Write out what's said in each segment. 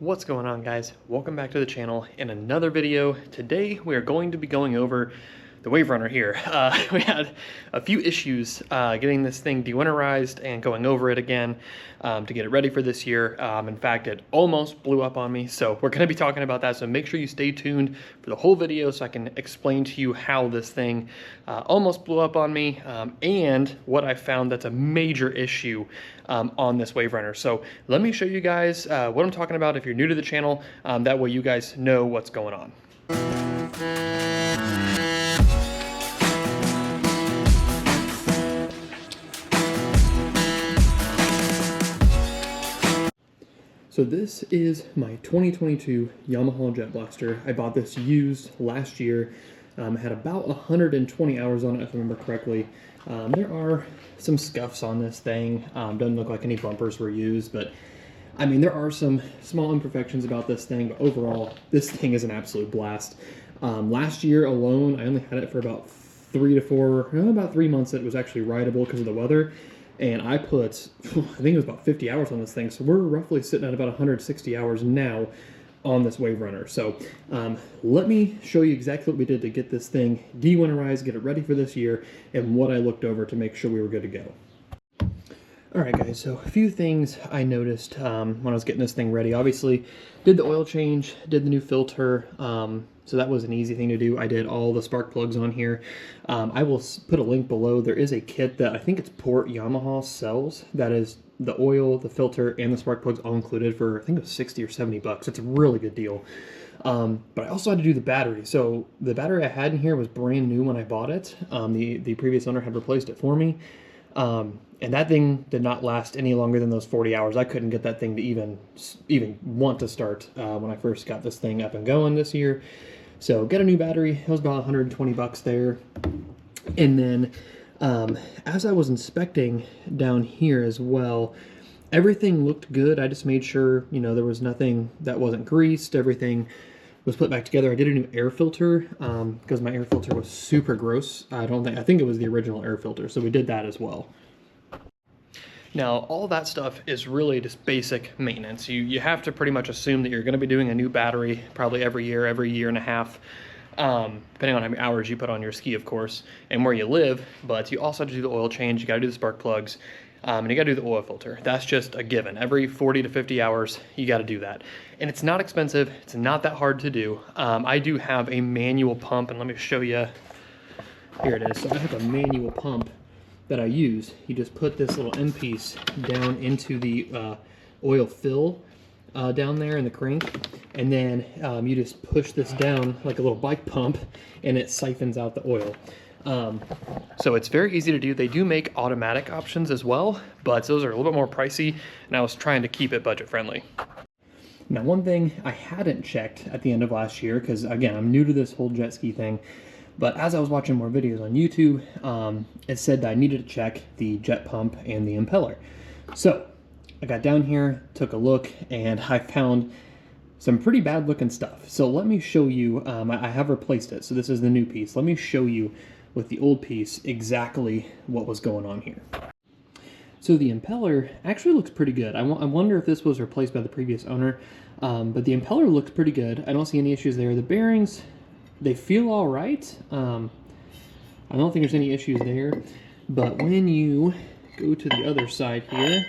What's going on, guys? Welcome back to the channel in another video. Today we are going to be going over the Wave Runner here. We had a few issues getting this thing de-winterized and going over it again to get it ready for this year. In fact, it almost blew up on me, so we're going to be talking about that. So make sure you stay tuned for the whole video so I can explain to you how this thing almost blew up on me and what I found that's a major issue on this Wave Runner. So let me show you guys what I'm talking about if you're new to the channel. That way you guys know what's going on. So this is my 2022 Yamaha Jet Blaster. I bought this used last year. Had about 120 hours on it, if I remember correctly. There are some scuffs on this thing. Doesn't look like any bumpers were used, but I mean, there are some small imperfections about this thing, but overall, this thing is an absolute blast. Last year alone, I only had it for about 3 months that it was actually rideable because of the weather. And I put, I think it was about 50 hours on this thing. So we're roughly sitting at about 160 hours now on this Wave Runner. So let me show you exactly what we did to get this thing de-winterized, get it ready for this year, and what I looked over to make sure we were good to go. All right, guys, so a few things I noticed when I was getting this thing ready. Obviously, did the oil change, did the new filter, so that was an easy thing to do. I did all the spark plugs on here. I will put a link below. There is a kit that I think it's Port Yamaha sells that is the oil, the filter, and the spark plugs all included for, I think it was 60 or 70 bucks. It's a really good deal. But I also had to do the battery. So the battery I had in here was brand new when I bought it. The previous owner had replaced it for me. And that thing did not last any longer than those 40 hours. I couldn't get that thing to even want to start when I first got this thing up and going this year. So get a new battery. It was about 120 bucks there. And then as I was inspecting down here as well, everything looked good. I just made sure, you know, there was nothing that wasn't greased. Everything was put back together. I did a new air filter because my air filter was super gross. I think it was the original air filter, so we did that as well. Now, all that stuff is really just basic maintenance. You have to pretty much assume that you're going to be doing a new battery probably every year and a half, depending on how many hours you put on your ski, of course, and where you live. But you also have to do the oil change. You got to do the spark plugs, and you got to do the oil filter. That's just a given. Every 40 to 50 hours, you got to do that. And it's not expensive. It's not that hard to do. I do have a manual pump, and let me show you. Here it is. So I have a manual pump that I use. You just put this little end piece down into the oil fill down there in the crank, and then you just push this down like a little bike pump, and it siphons out the oil. So it's very easy to do. They do make automatic options as well, but those are a little bit more pricey, and I was trying to keep it budget friendly. Now, one thing I hadn't checked at the end of last year, because again, I'm new to this whole jet ski thing, but as I was watching more videos on YouTube, it said that I needed to check the jet pump and the impeller. So I got down here, took a look, and I found some pretty bad looking stuff. So let me show you, I have replaced it. So this is the new piece. Let me show you with the old piece exactly what was going on here. So the impeller actually looks pretty good. I wonder if this was replaced by the previous owner, but the impeller looks pretty good. I don't see any issues there. The bearings, they feel all right. I don't think there's any issues there, but when you go to the other side here,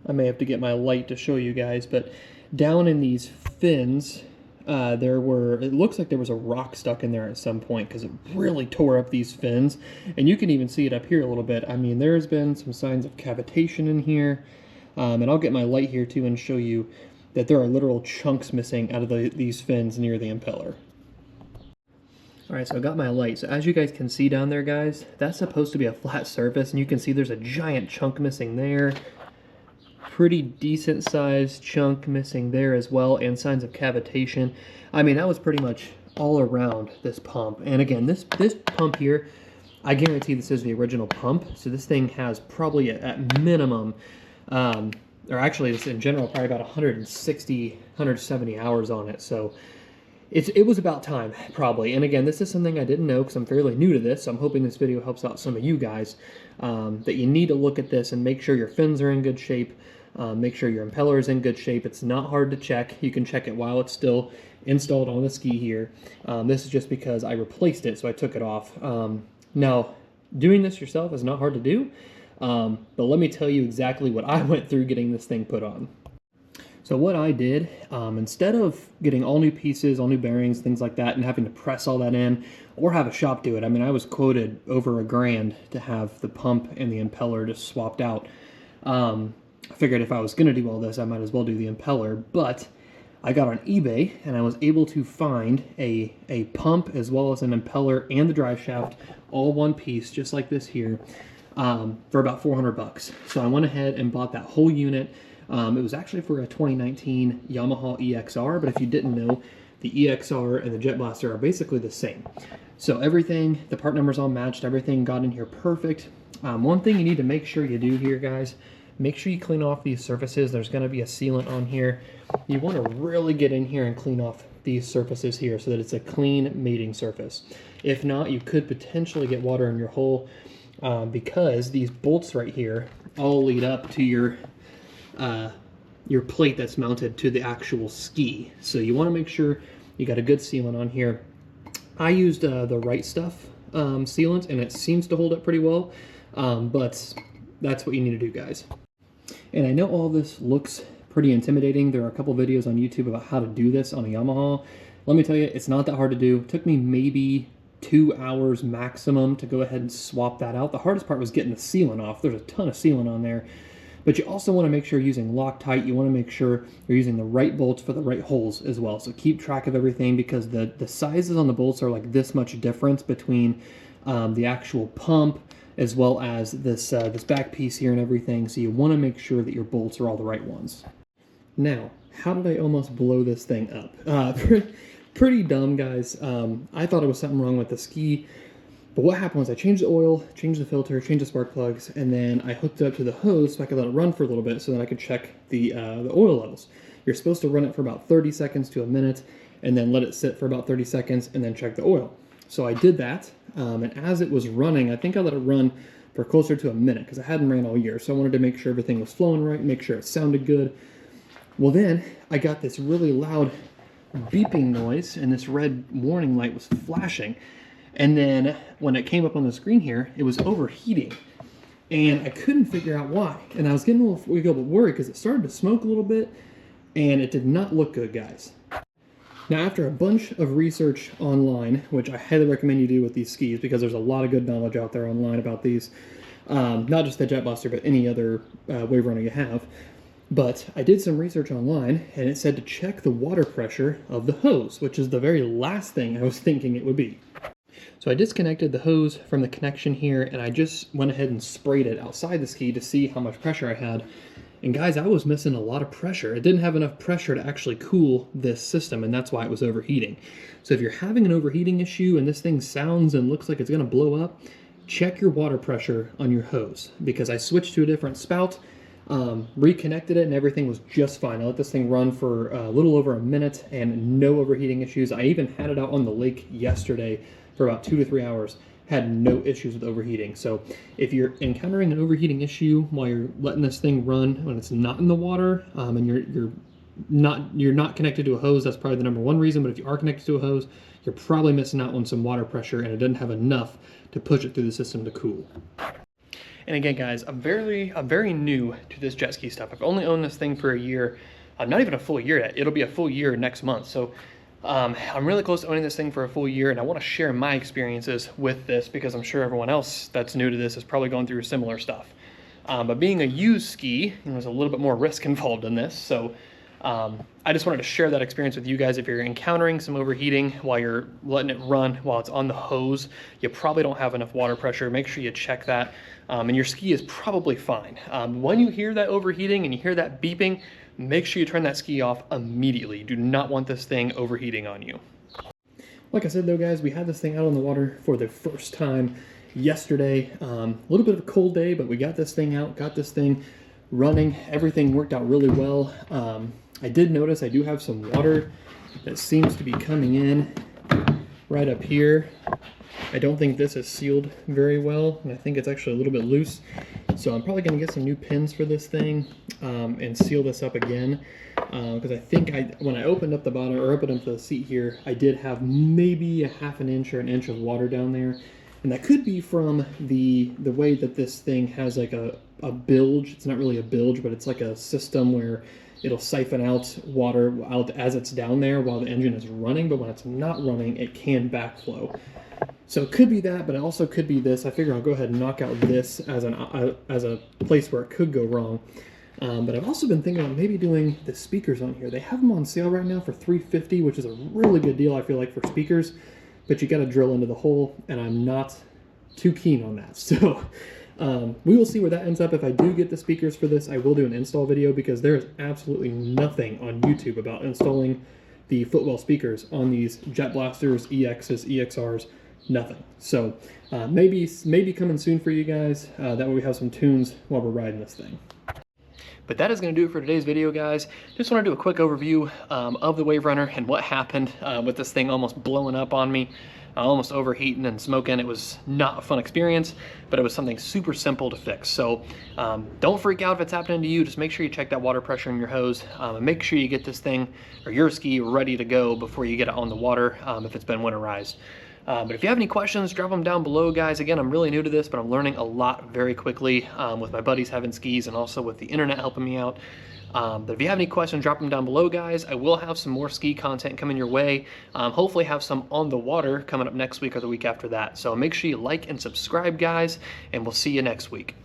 I may have to get my light to show you guys, but down in these fins, it looks like there was a rock stuck in there at some point because it really tore up these fins. And you can even see it up here a little bit. I mean, there's been some signs of cavitation in here. And I'll get my light here too and show you that there are literal chunks missing out of these fins near the impeller. All right, so I got my light. So as you guys can see down there, guys, that's supposed to be a flat surface, and you can see there's a giant chunk missing there. Pretty decent sized chunk missing there as well, and signs of cavitation. I mean, that was pretty much all around this pump. And again, this pump here, I guarantee this is the original pump. So this thing has probably at minimum, or actually just in general, probably about 160, 170 hours on it. So it was about time, probably. And again, this is something I didn't know because I'm fairly new to this, so I'm hoping this video helps out some of you guys, that you need to look at this and make sure your fins are in good shape. Make sure your impeller is in good shape. It's not hard to check. You can check it while it's still installed on the ski here. This is just because I replaced it, so I took it off. Now, doing this yourself is not hard to do, but let me tell you exactly what I went through getting this thing put on. So what I did, instead of getting all new pieces, all new bearings, things like that, and having to press all that in, or have a shop do it, I mean, I was quoted over $1,000 to have the pump and the impeller just swapped out. I figured if I was going to do all this, I might as well do the impeller, but I got on eBay and I was able to find a pump as well as an impeller and the drive shaft, all one piece, just like this here, for about 400 bucks. So I went ahead and bought that whole unit. It was actually for a 2019 Yamaha EXR, but if you didn't know, the EXR and the Jet Blaster are basically the same. So everything, the part numbers all matched, everything got in here perfect. One thing you need to make sure you do here, guys, make sure you clean off these surfaces. There's going to be a sealant on here. You want to really get in here and clean off these surfaces here so that it's a clean mating surface. If not, you could potentially get water in your hole because these bolts right here all lead up to your plate that's mounted to the actual ski. So you want to make sure you got a good sealant on here. I used the Right Stuff sealant, and it seems to hold up pretty well, but that's what you need to do, guys. And I know all this looks pretty intimidating. There are a couple videos on YouTube about how to do this on a Yamaha. Let me tell you, it's not that hard to do. It took me maybe 2 hours maximum to go ahead and swap that out. The hardest part was getting the sealant off. There's a ton of sealant on there. But you also want to make sure you're using Loctite. You want to make sure you're using the right bolts for the right holes as well. So keep track of everything because the sizes on the bolts are like this much difference between the actual pump as well as this back piece here and everything. So you want to make sure that your bolts are all the right ones. Now, how did I almost blow this thing up? Pretty dumb, guys. I thought it was something wrong with the ski. But what happened was I changed the oil, changed the filter, changed the spark plugs, and then I hooked it up to the hose so I could let it run for a little bit so then I could check the oil levels. You're supposed to run it for about 30 seconds to a minute and then let it sit for about 30 seconds and then check the oil. So I did that, and as it was running, I think I let it run for closer to a minute because I hadn't ran all year, so I wanted to make sure everything was flowing right, make sure it sounded good. Well then, I got this really loud beeping noise and this red warning light was flashing. And then when it came up on the screen here, it was overheating. And I couldn't figure out why. And I was getting a little worried because it started to smoke a little bit and it did not look good, guys. Now, after a bunch of research online, which I highly recommend you do with these skis because there's a lot of good knowledge out there online about these, not just the Jet Blaster, but any other wave runner you have. But I did some research online and it said to check the water pressure of the hose, which is the very last thing I was thinking it would be. So I disconnected the hose from the connection here and I just went ahead and sprayed it outside the ski to see how much pressure I had. And guys, I was missing a lot of pressure. It didn't have enough pressure to actually cool this system, and that's why it was overheating. So if you're having an overheating issue and this thing sounds and looks like it's gonna blow up, check your water pressure on your hose because I switched to a different spout, reconnected it, and everything was just fine. I let this thing run for a little over a minute and no overheating issues. I even had it out on the lake yesterday for about 2 to 3 hours, had no issues with overheating. So if you're encountering an overheating issue while you're letting this thing run when it's not in the water, and you're not connected to a hose, that's probably the #1 reason. But if you are connected to a hose, you're probably missing out on some water pressure and it doesn't have enough to push it through the system to cool. And again, guys, I'm very new to this jet ski stuff. I've only owned this thing for a year. Not even a full year yet. It'll be a full year next month. So I'm really close to owning this thing for a full year, and I want to share my experiences with this because I'm sure everyone else that's new to this is probably going through similar stuff. But being a used ski, there's a little bit more risk involved in this. So I just wanted to share that experience with you guys. If you're encountering some overheating while you're letting it run while it's on the hose, you probably don't have enough water pressure. Make sure you check that. And your ski is probably fine. When you hear that overheating and you hear that beeping, make sure you turn that ski off immediately. You do not want this thing overheating on you. Like I said though, guys, we had this thing out on the water for the first time yesterday. A little bit of a cold day, but we got this thing out, got this thing running. Everything worked out really well. I did notice I do have some water that seems to be coming in right up here. I don't think this is sealed very well, and I think it's actually a little bit loose. So I'm probably going to get some new pins for this thing and seal this up again. Because I think when I opened up the bottom, or opened up the seat here, I did have maybe a half an inch or an inch of water down there. And that could be from the way that this thing has like a bilge. It's not really a bilge, but it's like a system where it'll siphon out water out as it's down there while the engine is running, but when it's not running, it can backflow. So it could be that, but it also could be this. I figure I'll go ahead and knock out this as a place where it could go wrong. But I've also been thinking about maybe doing the speakers on here. They have them on sale right now for $350, which is a really good deal, I feel like, for speakers. But you got to drill into the hole, and I'm not too keen on that. So we will see where that ends up. If I do get the speakers for this, I will do an install video, because there is absolutely nothing on YouTube about installing the footwell speakers on these Jet Blasters, EXs, EXRs. Nothing. So maybe coming soon for you guys. That way we have some tunes while we're riding this thing. But that is going to do it for today's video, guys. Just want to do a quick overview of the Wave Runner and what happened with this thing almost blowing up on me, almost overheating and smoking. It was not a fun experience, but it was something super simple to fix. So don't freak out if it's happening to you. Just make sure you check that water pressure in your hose, and make sure you get this thing or your ski ready to go before you get it on the water if it's been winterized. But if you have any questions, drop them down below, guys. Again, I'm really new to this, but I'm learning a lot very quickly with my buddies having skis and also with the internet helping me out. But if you have any questions, drop them down below, guys. I will have some more ski content coming your way. Hopefully have some on the water coming up next week or the week after that. So make sure you like and subscribe, guys, and we'll see you next week.